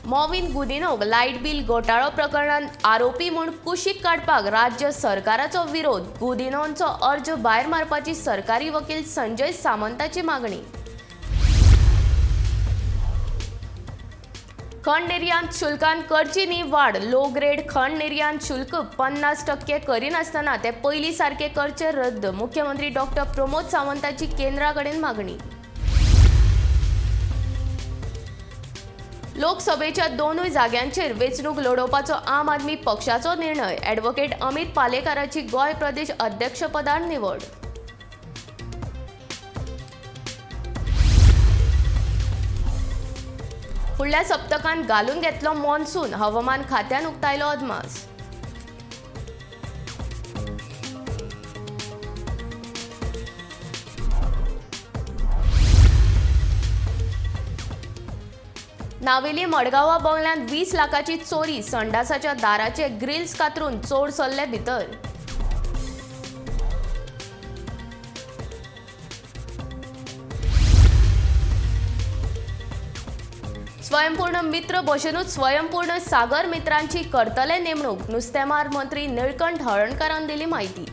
Mauvin गुदिन्होक light bill घोटाळो प्रकरणात आरोपी म्हूण कुशीक काडपाक राज्य सरकाराचो विरोध. गुदिन्होंचो अर्ज भायर मारपाची सरकारी वकील संजय सामंताची मागणी. खंड निर्यात शुल्कांत करची न्ही वाड. लो ग्रेड खंड निर्यात शुल्क 50% करिनासतना ते पयलीं सारके करचे रद्द. मुख्यमंत्री डॉक्टर प्रमोद सावंताची केंद्रा कडेन मागणी. लोकसभेच्या दोनूय जाग्यांचेर वेंचणूक लडोवपाचो आम आदमी पक्षाचो निर्णय. ॲडव्होकेट अमित पालेकाराची गोंय प्रदेश अध्यक्षपदार निवड. फुडल्या सप्तकांत घालून घेतलो मॉन्सून. हवामान खात्यान उक्तायलो अदमास. नावेली मडगांवां बंगल्यांत 20 लाखाची चोरी. संडासाच्या दाराचे ग्रिल्स कातरून चोर सरले भितर. स्वयंपूर्ण मित्र भशेनूच स्वयंपूर्ण सागर मित्रांची करतले नेमणूक. नुस्तेमार मंत्री निळकंठ हळर्णकारान दिली माहिती.